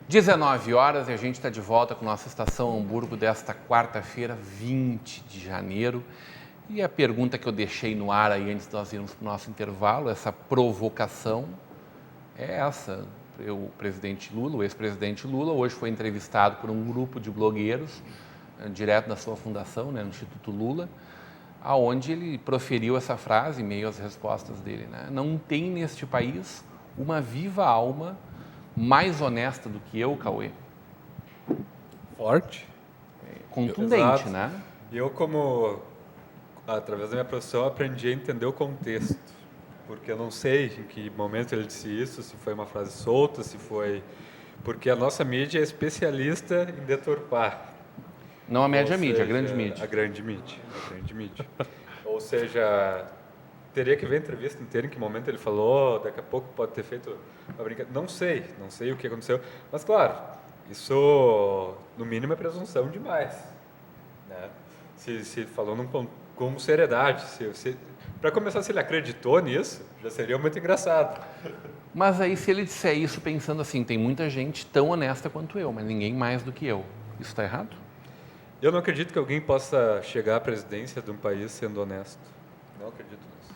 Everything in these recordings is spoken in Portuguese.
19 horas e a gente está de volta com nossa Estação Hamburgo desta quarta-feira, 20 de janeiro. E a pergunta que eu deixei no ar aí antes de nós irmos para o nosso intervalo, essa provocação, é essa. O presidente Lula, o ex-presidente Lula, hoje foi entrevistado por um grupo de blogueiros, direto da sua fundação, no Instituto Lula, aonde ele proferiu essa frase em meio às respostas dele. Não tem neste país uma viva alma mais honesta do que eu, Cauê. Forte. Contundente, Exato. né? E eu, como, através da minha profissão, aprendi a entender o contexto. Porque eu não sei em que momento ele disse isso, se foi uma frase solta, se foi... Porque a nossa mídia é especialista em deturpar. Não a média mídia, a grande mídia. A grande mídia. Ou seja, teria que ver a entrevista inteira, em que momento ele falou, daqui a pouco pode ter feito uma brincadeira. Não sei o que aconteceu. Mas, claro, isso, no mínimo, é presunção demais. Né? Se falou com seriedade. Para começar, se ele acreditou nisso, já seria muito engraçado. Mas aí, se ele disser isso pensando assim, tem muita gente tão honesta quanto eu, mas ninguém mais do que eu. Isso está errado? Eu não acredito que alguém possa chegar à presidência de um país sendo honesto. Não acredito nisso.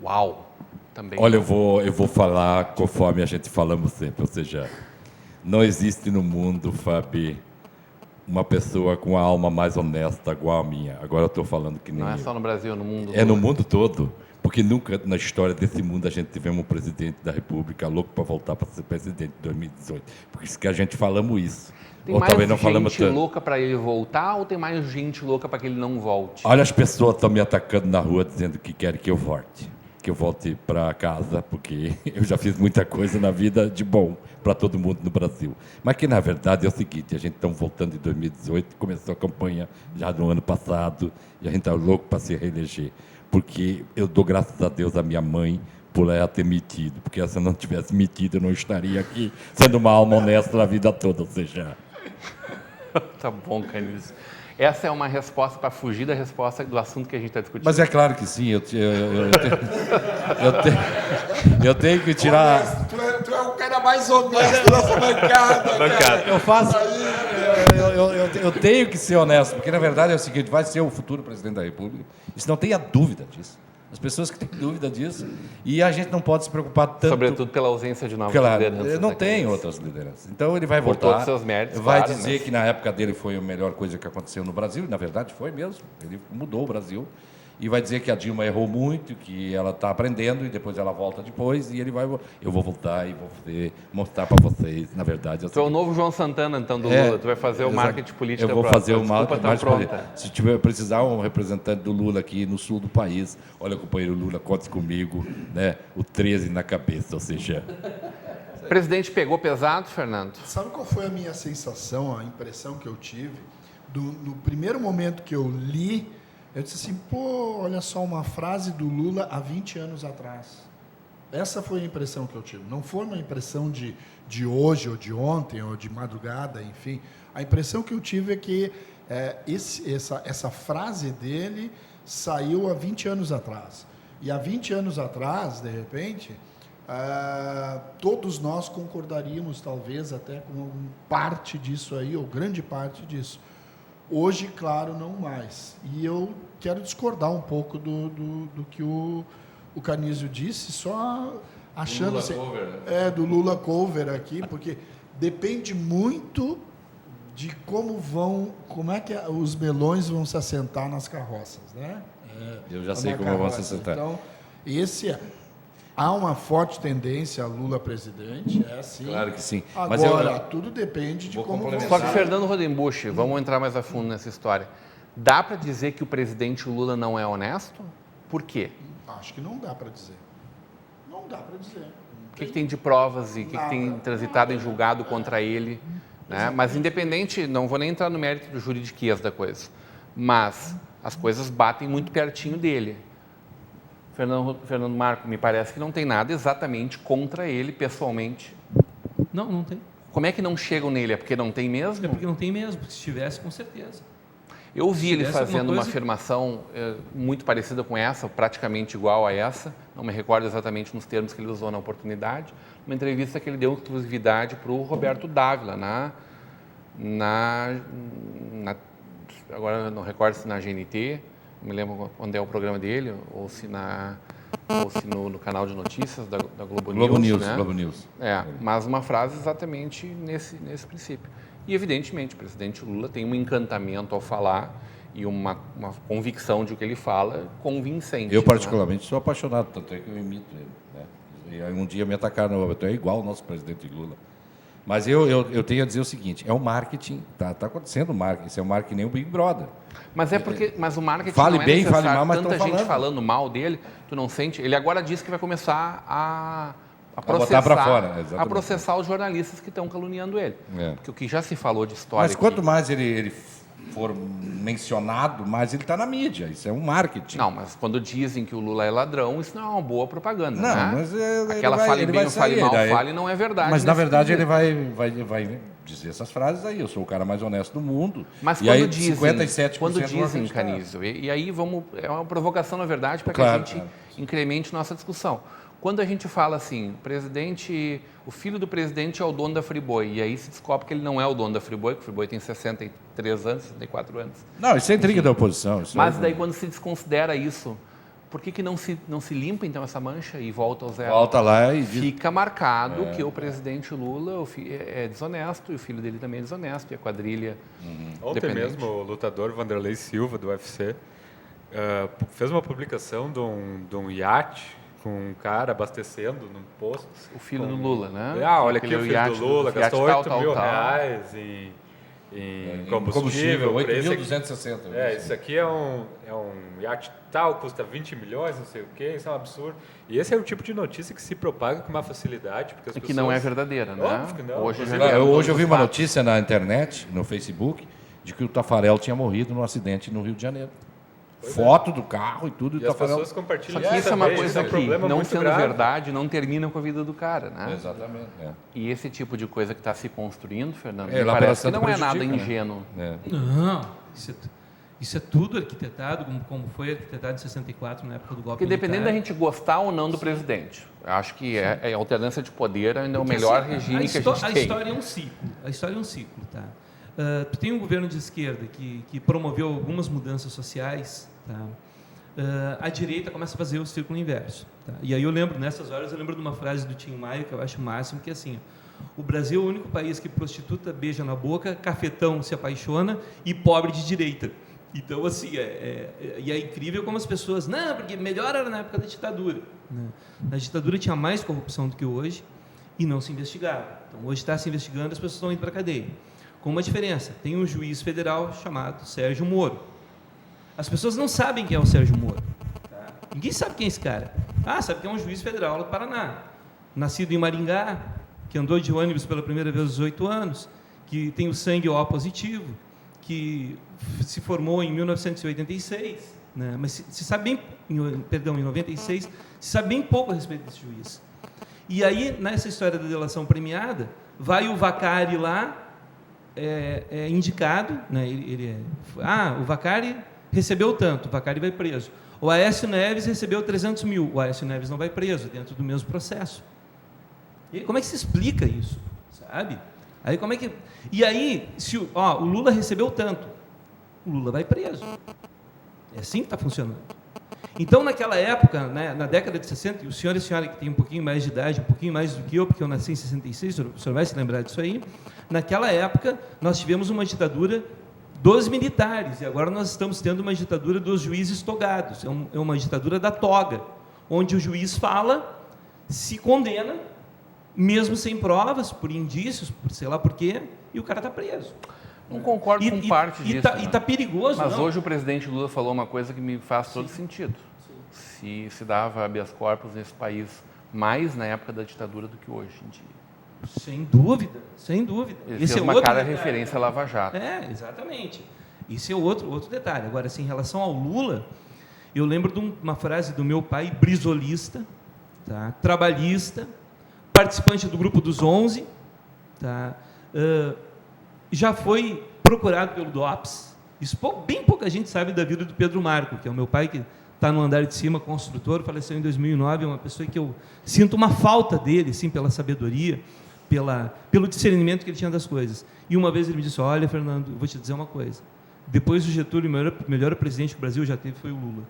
Uau! Também. Olha, eu vou falar conforme a gente falamos sempre, ou seja, não existe no mundo, Fábio, uma pessoa com a alma mais honesta igual a minha. Agora eu estou falando que nem Não é eu. só no Brasil, no mundo. É no mundo todo, porque nunca na história desse mundo a gente tivemos um presidente da República louco para voltar para ser presidente em 2018. Porque isso que a gente falamos isso. Tem Ou mais talvez não falamos gente tanto. louca para ele voltar ou tem mais gente louca para que ele não volte? Olha, as pessoas estão me atacando na rua dizendo que querem que eu volte para casa, porque eu já fiz muita coisa na vida de bom para todo mundo no Brasil. Mas que, na verdade, é o seguinte, a gente está voltando em 2018, começou a campanha já no ano passado, e a gente está louco para se reeleger, porque eu dou graças a Deus à minha mãe por ela ter metido, porque se eu não tivesse metido, eu não estaria aqui sendo uma alma honesta na vida toda, ou seja... Tá bom, Canis. Essa é uma resposta para fugir da resposta do assunto que a gente está discutindo. Mas é claro que sim, eu tenho que tirar... Tu é o cara mais honesto dessa bancada, cara. Eu faço... Eu tenho que ser honesto, porque na verdade é o seguinte, vai ser o futuro presidente da República, isso não tenha dúvida disso. As pessoas que têm dúvida disso, e a gente não pode se preocupar tanto... Sobretudo pela ausência de novas Claro, lideranças. não tem outras lideranças. Então ele vai Por voltar, todos os seus méritos, vai claro, dizer mas... que na época dele foi a melhor coisa que aconteceu no Brasil, e na verdade foi mesmo, ele mudou o Brasil, e vai dizer que a Dilma errou muito, que ela está aprendendo, e depois ela volta depois, e ele vai... Eu vou voltar e vou mostrar para vocês, na verdade... Tu é o novo João Santana, então, do Lula. Tu vai fazer o marketing político. Eu vou fazer o marketing. marketing. Se tiver precisar um representante do Lula aqui no sul do país, olha, companheiro Lula, conte comigo, né? O 13 na cabeça, ou seja... O presidente pegou pesado, Fernando? Sabe qual foi a minha sensação, a impressão que eu tive? No primeiro momento que eu li, eu disse assim, pô, olha só, uma frase do Lula há 20 anos atrás. Essa foi a impressão que eu tive. Não foi uma impressão de hoje, ou de ontem, ou de madrugada, enfim. A impressão que eu tive é que essa frase dele saiu há 20 anos atrás. E há 20 anos atrás, de repente, todos nós concordaríamos, talvez, até com parte disso aí, ou grande parte disso. Hoje, claro, não mais. E eu quero discordar um pouco do que o Canísio disse, só achando... Lula cover, né? Do Lula cover aqui, porque depende muito de como é que os melões vão se assentar nas carroças, né? Eu já sei como vão se assentar. Então, há uma forte tendência a Lula presidente, é assim. Claro que sim. Agora, tudo depende de como vão Só que, Fernando Rodembusch, vamos entrar mais a fundo nessa história. Dá para dizer que o presidente Lula não é honesto? Por quê? Acho que não dá para dizer. Não dá para dizer. O que tem de provas e o que tem transitado em julgado contra ele? Né? Mas independente, não vou nem entrar no mérito do juridiquês da coisa, mas as coisas batem muito pertinho dele. Fernando Marco, me parece que não tem nada exatamente contra ele pessoalmente. Não tem. Como é que não chegam nele? É porque não tem mesmo? É porque não tem mesmo, porque se tivesse, com certeza. Eu vi ele tivesse alguma fazendo uma coisa- afirmação muito parecida com essa, praticamente igual a essa, não me recordo exatamente nos termos que ele usou na oportunidade, uma entrevista que ele deu exclusividade para o Roberto Dávila, agora eu não recordo se na GNT, não me lembro onde é o programa dele, ou se no canal de notícias da Globo News, né? Globo News. Mas uma frase exatamente nesse princípio. E, evidentemente, o presidente Lula tem um encantamento ao falar e uma convicção de o que ele fala convincente. Eu, particularmente, sou apaixonado, tanto é que eu imito ele. Né? E aí um dia me atacaram, tu é igual ao nosso presidente Lula. Mas eu tenho a dizer o seguinte, é o marketing, tá acontecendo o marketing, isso é o marketing nem o Big Brother. Mas o marketing Fale não é bem, necessário. fale mal, mas tanta estão gente falando. falando mal dele, tu não sente? Ele agora disse que vai começar a botar pra fora, exatamente. a processar os jornalistas que estão caluniando ele. Porque o que já se falou de história Mas quanto aqui, mais ele for mencionado, mais ele está na mídia. Isso é um marketing. Não, mas quando dizem que o Lula é ladrão, isso não é uma boa propaganda, Não, né? mas Aquela fale bem ou fale mal, fale não é verdade. Mas, na nesse verdade, quesito. ele vai dizer essas frases aí. Eu sou o cara mais honesto do mundo. Mas e quando aí, dizem, 57% quando vão dizem, acreditar. Canísio, e aí é uma provocação, na verdade, para que Claro, a gente claro. incremente nossa discussão. Quando a gente fala assim, o filho do presidente é o dono da Friboi, e aí se descobre que ele não é o dono da Friboi, que o Friboi tem 63 anos, 64 anos. Não, isso é intriga da oposição. Mas daí quando se desconsidera isso, por que não se limpa então essa mancha e volta ao zero? Volta lá e diz... Fica marcado que o presidente Lula é desonesto, e o filho dele também é desonesto, e a quadrilha Ontem dependente. mesmo, o lutador Vanderlei Silva, do UFC, fez uma publicação de um iate com um cara abastecendo num posto. O filho do Lula, né? Olha aqui o filho do Lula, gastou iate 8 mil reais em combustível. por esse aqui. 8.260. Isso aqui é um iate tal, custa 20 milhões, não sei o quê, isso é um absurdo. E esse é o tipo de notícia que se propaga com uma facilidade. Porque as Que pessoas... não é verdadeira, né? Óbvio que não. Hoje, Inclusive, Hoje eu vi uma fatos. notícia na internet, no Facebook, de que o Tafarel tinha morrido num acidente no Rio de Janeiro. Foto do carro e tudo. E as pessoas compartilham Só que isso é uma também, coisa um que, problema não muito sendo grave. verdade, não termina com a vida do cara, né? Exatamente. E esse tipo de coisa que está se construindo, Fernando, É, me lá parece que pela não é Santa nada prejudica, né? ingênuo. Não, isso é tudo arquitetado, como foi arquitetado em 64, na época do golpe Porque dependendo da militar. gente gostar ou não do presidente, eu acho que a alternância de poder ainda é o Porque, melhor assim, regime que a gente a tem. história é um ciclo. A história é um ciclo, tá? Tu tem um governo de esquerda que promoveu algumas mudanças sociais, tá? A direita começa a fazer o círculo inverso. Tá? E aí nessas horas, eu lembro de uma frase do Tim Maia, que eu acho o máximo, que é assim: o Brasil é o único país que prostituta beija na boca, cafetão se apaixona e pobre de direita. Então, assim, e é incrível como as pessoas... Não, porque melhor era na época da ditadura. Né? Na ditadura tinha mais corrupção do que hoje e não se investigava. Então, hoje está se investigando, as pessoas estão indo para a cadeia. Com uma diferença, tem um juiz federal chamado Sérgio Moro. As pessoas não sabem quem é o Sérgio Moro. Tá? Ninguém sabe quem é esse cara. Sabe que é um juiz federal do Paraná. Nascido em Maringá, que andou de ônibus pela primeira vez aos 18 anos, que tem o sangue O positivo, que se formou em 1986, né? Mas se sabe bem, em 96, se sabe bem pouco a respeito desse juiz. E aí, nessa história da delação premiada, vai o Vacari lá, indicado, né? O Vacari recebeu tanto, o Vacari vai preso. O Aécio Neves recebeu 300 mil, o Aécio Neves não vai preso, dentro do mesmo processo. E como é que se explica isso, sabe? Aí como é que... E aí, se o Lula recebeu tanto, o Lula vai preso. É assim que está funcionando. Então, naquela época, né, na década de 60, e o senhor e a senhora que tem um pouquinho mais de idade, um pouquinho mais do que eu, porque eu nasci em 66, o senhor vai se lembrar disso aí, naquela época, nós tivemos uma ditadura dos militares, e agora nós estamos tendo uma ditadura dos juízes togados, é uma ditadura da toga, onde o juiz fala, se condena, mesmo sem provas, por indícios, por sei lá por quê, e o cara está preso. Não concordo com parte disso. E está perigoso. Mas não? hoje o presidente Lula falou uma coisa que me faz todo sentido. Se dava habeas corpus nesse país mais na época da ditadura do que hoje em dia. Sem dúvida, sem dúvida. Ele Esse fez é uma outro cara detalhe. referência a Lava Jato. Exatamente. Esse é outro detalhe. Agora, assim, em relação ao Lula, eu lembro de uma frase do meu pai, brisolista, tá? Trabalhista, participante do Grupo dos 11, tá? Já foi procurado pelo DOPS, Isso bem pouca gente sabe da vida do Pedro Marco, que é o meu pai, que está no andar de cima, construtor, faleceu em 2009, é uma pessoa que eu sinto uma falta dele, sim, pela sabedoria, pelo discernimento que ele tinha das coisas. E uma vez ele me disse, olha, Fernando, eu vou te dizer uma coisa, depois do Getúlio, o melhor presidente que o Brasil já teve foi o Lula.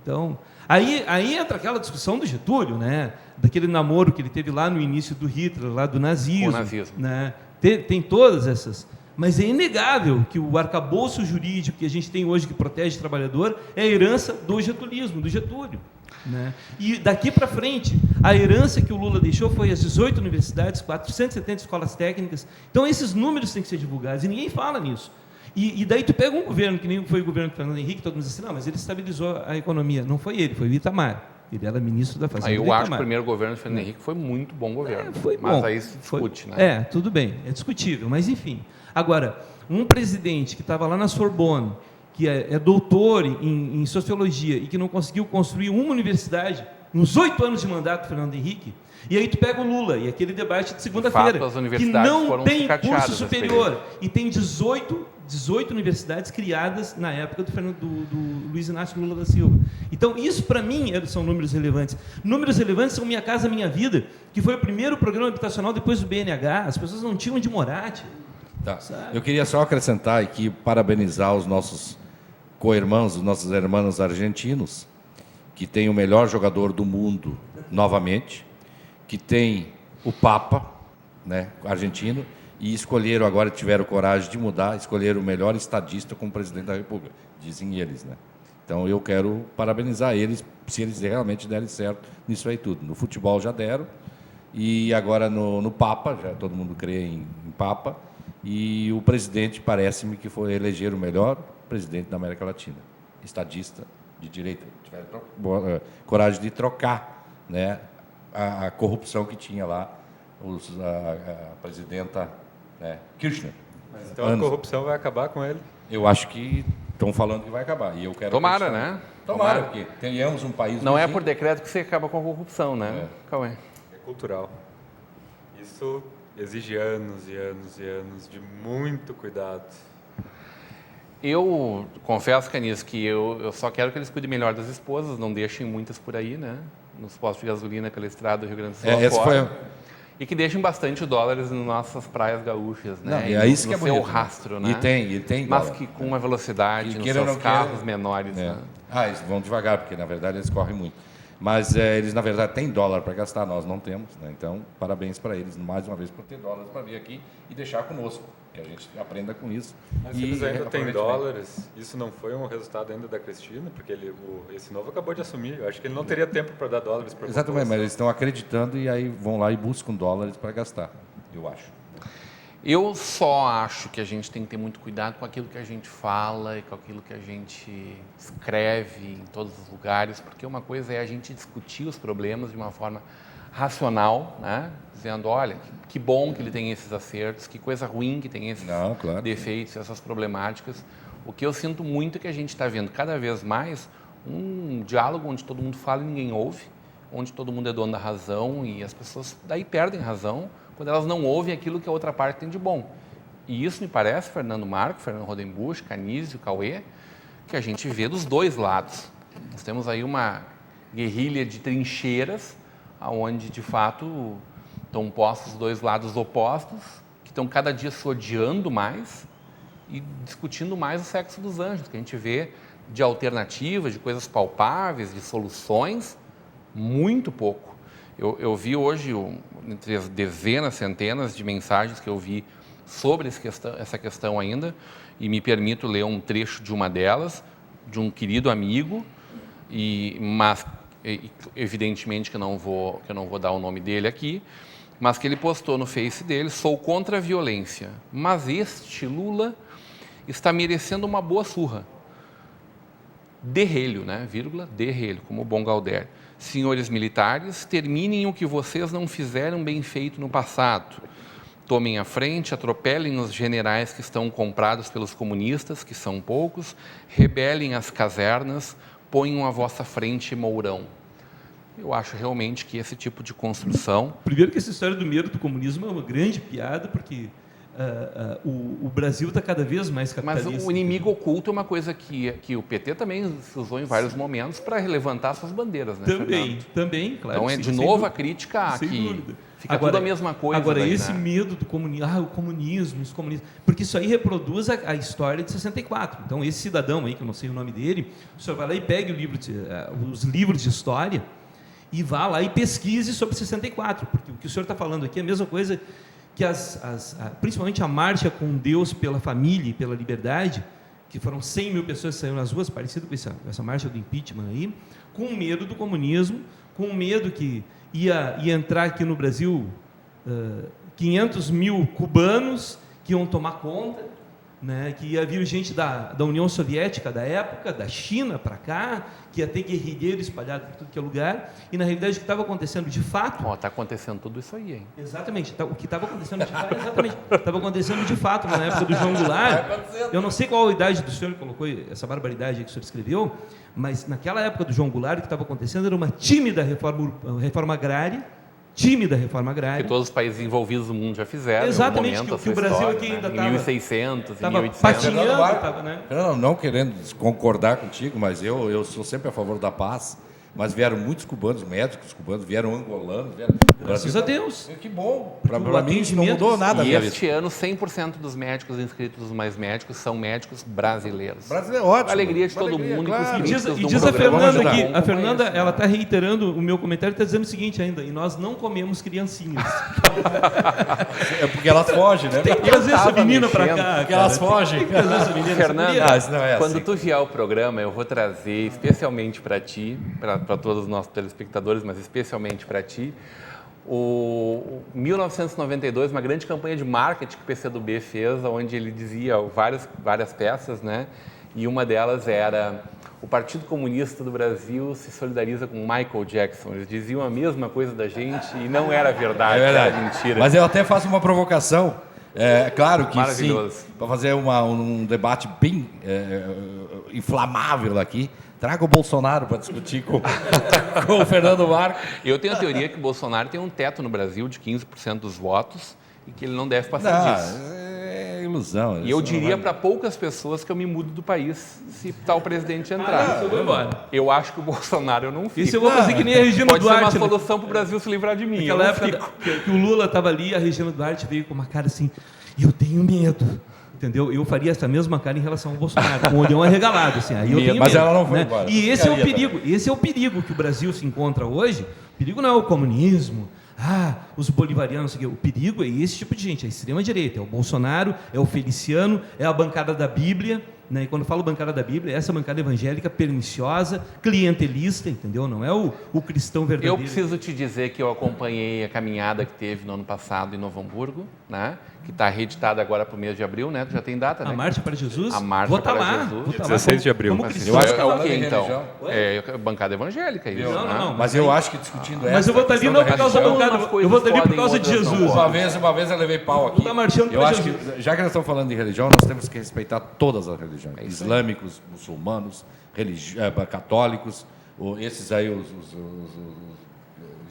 Então, aí entra aquela discussão do Getúlio, né? Daquele namoro que ele teve lá no início do Hitler, lá do nazismo. O nazismo. Né? Tem todas essas. Mas é inegável que o arcabouço jurídico que a gente tem hoje que protege o trabalhador é a herança do getulismo, do Getúlio. Né? E daqui para frente, a herança que o Lula deixou foi as 18 universidades, 470 escolas técnicas. Então, esses números têm que ser divulgados e ninguém fala nisso. E daí tu pega um governo, que nem foi o governo do Fernando Henrique, todo mundo diz assim, não, mas ele estabilizou a economia. Não foi ele, foi o Itamar. Ele era ministro da Fazenda. Aí eu acho que o primeiro governo do Fernando Henrique foi muito bom governo. Mas bom. aí se discute, né? Tudo bem, é discutível, mas enfim. Agora, um presidente que estava lá na Sorbonne, que é doutor em sociologia e que não conseguiu construir uma universidade nos 8 anos de mandato do Fernando Henrique, e aí tu pega o Lula e aquele debate de segunda-feira, que não tem curso superior e tem 18 universidades criadas na época do Luiz Inácio Lula da Silva. Então, isso para mim são números relevantes. Números relevantes são Minha Casa Minha Vida, que foi o primeiro programa habitacional depois do BNH. As pessoas não tinham onde morar. Tá. Eu queria só acrescentar aqui, parabenizar os nossos co-irmãos, os nossos irmãos argentinos, que tem o melhor jogador do mundo novamente, que tem o Papa, né, argentino, e escolheram agora, tiveram coragem de mudar, escolheram o melhor estadista como presidente da República, dizem eles, né? Então eu quero parabenizar eles, se eles realmente derem certo nisso aí tudo. No futebol já deram, e agora no Papa, já todo mundo crê em Papa, e o presidente parece-me que foi eleger o melhor presidente da América Latina, estadista de direita. Tiveram coragem de trocar, né, a corrupção que tinha lá a presidenta, né, Kirchner. Mas então a corrupção vai acabar com ele? Eu acho que estão falando que vai acabar. E eu quero Tomara, acreditar. né? Tomara, porque tenhamos um país... Não vizinho. é por decreto que você acaba com a corrupção, né? Qual é? É cultural. Isso exige anos e anos e anos de muito cuidado. Eu confesso, Canis, que eu só quero que eles cuidem melhor das esposas, não deixem muitas por aí, né? Nos postos de gasolina, pela estrada do Rio Grande do Sul fora. E que deixem bastante dólares nas nossas praias gaúchas, né? Não, é isso que é no seu bonito, rastro, né? E tem Mas dólar, que com uma velocidade, nos queira ou seus não carros queira, menores, né? Eles vão devagar, porque na verdade eles correm muito. Mas eles, na verdade, têm dólar para gastar, nós não temos, né? Então, parabéns para eles, mais uma vez, por ter dólares para vir aqui e deixar conosco, que a gente aprenda com isso. Mas se eles ainda têm dólares, isso não foi um resultado ainda da Cristina, porque esse novo acabou de assumir. Eu acho que ele não teria tempo para dar dólares para a população. Exatamente, mas eles estão acreditando e aí vão lá e buscam dólares para gastar, eu acho. Eu só acho que a gente tem que ter muito cuidado com aquilo que a gente fala e com aquilo que a gente escreve em todos os lugares, porque uma coisa é a gente discutir os problemas de uma forma racional, né? Dizendo, olha, que bom que ele tem esses acertos, que coisa ruim que tem esses defeitos, essas problemáticas. O que eu sinto muito é que a gente está vendo cada vez mais um diálogo onde todo mundo fala e ninguém ouve, onde todo mundo é dono da razão e as pessoas daí perdem razão quando elas não ouvem aquilo que a outra parte tem de bom. E isso me parece, Fernando Marco, Fernando Rodenbusch, Canísio, Cauê, que a gente vê dos dois lados. Nós temos aí uma guerrilha de trincheiras, onde, de fato, estão postos dois lados opostos, que estão cada dia se odiando mais e discutindo mais o sexo dos anjos, que a gente vê de alternativas, de coisas palpáveis, de soluções, muito pouco. Eu vi hoje, entre as dezenas, centenas de mensagens que eu vi sobre essa questão ainda, e me permito ler um trecho de uma delas, de um querido amigo, mas evidentemente que eu não vou dar o nome dele aqui, mas que ele postou no Face dele: sou contra a violência, mas este Lula está merecendo uma boa surra. Derrelho, né? Vírgula, derrelho, como o bom Galdério. Senhores militares, terminem o que vocês não fizeram bem feito no passado. Tomem a frente, atropelem os generais que estão comprados pelos comunistas, que são poucos, rebelem as casernas, ponham à vossa frente Mourão. Eu acho realmente que esse tipo de construção... Primeiro que essa história do medo do comunismo é uma grande piada, porque o Brasil está cada vez mais capitalista. Mas o inimigo oculto é uma coisa que o PT também se usou em vários momentos para levantar suas bandeiras, né, Fernando? Também, claro. Então, de novo, a crítica sem que dúvida. fica tudo a mesma coisa. Agora, daí, esse né? medo do comunismo, os comunistas, porque isso aí reproduz a história de 64. Então, esse cidadão aí, que eu não sei o nome dele, o senhor vai lá e pega os livros de história e vá lá e pesquise sobre 64, porque o que o senhor está falando aqui é a mesma coisa que principalmente a marcha com Deus pela família e pela liberdade, que foram 100 mil pessoas que saíram nas ruas, parecido com essa marcha do impeachment aí, com medo do comunismo, com medo que ia entrar aqui no Brasil 500 mil cubanos que iam tomar conta, né, que ia vir gente da União Soviética da época, da China para cá, que ia ter guerrilheiro espalhado por tudo que é lugar, e na realidade o que estava acontecendo de fato... Está acontecendo tudo isso aí, hein? Exatamente, o que estava acontecendo de fato, estava acontecendo de fato na época do João Goulart. Eu não sei qual a idade do senhor que colocou essa barbaridade aí que o senhor escreveu, mas naquela época do João Goulart o que estava acontecendo era uma tímida reforma agrária, Que todos os países envolvidos no mundo já fizeram. Exatamente, em algum momento, que o Brasil história, aqui né? ainda Em 1600, em 1800. patinhando, né? Não querendo concordar contigo, mas eu sou sempre a favor da paz. Mas vieram muitos cubanos, médicos cubanos, vieram angolanos. Graças a Deus. Que bom. O Para mim isso não atendimento- mudou nada. E a minha este ano, 100% dos médicos inscritos nos Mais Médicos são médicos brasileiros. Brasileiro é ótimo. A alegria de todo Alegria, mundo. claro. E E os diz, críticos e de um diz a programa Fernanda tão aqui, bom a como Fernanda, esse. ela está reiterando o meu comentário, está dizendo o seguinte ainda, e nós não comemos criancinhas. É porque elas fogem, né? Tem que trazer essa tava menina para mexendo, cá. porque elas fogem. Tem que trazer essa menina. Fernanda, isso não é quando assim. tu vier ao programa, eu vou trazer especialmente para ti, para todos os nossos telespectadores, mas especialmente para ti, o 1992, uma grande campanha de marketing que o PCdoB fez, onde ele dizia várias peças, né? E uma delas era: o Partido Comunista do Brasil se solidariza com Michael Jackson. Eles diziam a mesma coisa da gente e não era verdade, era mentira. Mas eu até faço uma provocação. É claro que sim, Maravilhoso. para fazer um debate bem inflamável aqui, traga o Bolsonaro para discutir com o Fernando Marcos. Eu tenho a teoria que o Bolsonaro tem um teto no Brasil de 15% dos votos e que ele não deve passar disso. É ilusão. E eu isso não diria vai- para poucas pessoas que eu me mudo do país se tal presidente entrar. Eu vou embora. Eu acho que o Bolsonaro eu não fico. Isso eu vou fazer que nem a Regina Pode ser uma Duarte. né? solução para o Brasil se livrar de mim. eu Naquela não época fico. que o Lula estava ali, a Regina Duarte veio com uma cara assim, eu tenho medo. Entendeu? Eu faria essa mesma cara em relação ao Bolsonaro, com o olhão arregalado, assim. Aí eu tenho Mas medo, ela não foi né? embora. E esse é o Ficaria perigo. Esse é o perigo que o Brasil se encontra hoje. O perigo não é o comunismo, os bolivarianos, não sei o quê. O perigo é esse tipo de gente, é a extrema-direita, é o Bolsonaro, é o Feliciano, é a bancada da Bíblia, né? E quando eu falo bancada da Bíblia, é essa bancada evangélica perniciosa, clientelista, entendeu? Não é o cristão verdadeiro. Eu preciso te dizer que eu acompanhei a caminhada que teve no ano passado em Novo Hamburgo, né? Que está reeditada agora para o mês de abril, né? Já tem data, né? A Marcha para Jesus? A Marcha Vou tá para lá, Jesus. vou tá lá 16 de abril. como Mas cristão. Eu acho é que o falando que em então? religião. É bancada evangélica isso, Não, né? não. Mas eu acho que discutindo essa. Mas eu vou estar ali questão não da por causa da religião- bancada, umas coisas eu vou estar ali por podem, causa de outras não Jesus. podem. Uma vez eu levei pau aqui. Tá marchando Eu pra acho Jesus. que, já que nós estamos falando de religião, nós temos que respeitar todas as religiões. Islâmicos, muçulmanos, católicos, esses aí, os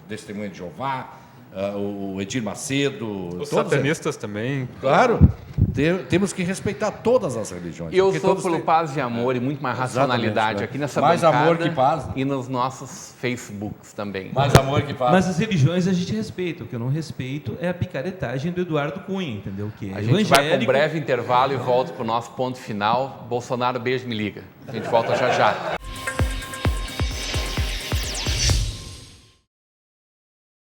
Testemunhas de Jeová, o Edir Macedo. Os todos satanistas também. Claro, temos que respeitar todas as religiões. E eu porque sou todos pelo têm- paz e amor e muito mais racionalidade Exatamente, né? aqui nessa Mais bancada amor que paz. e nos nossos Facebooks também. Mais amor que paz. Mas as religiões a gente respeita. O que eu não respeito é a picaretagem do Eduardo Cunha, entendeu? Que é A gente vai com um evangélico. breve intervalo e volta para o nosso ponto final. Bolsonaro, beijo, me liga. A gente volta já já.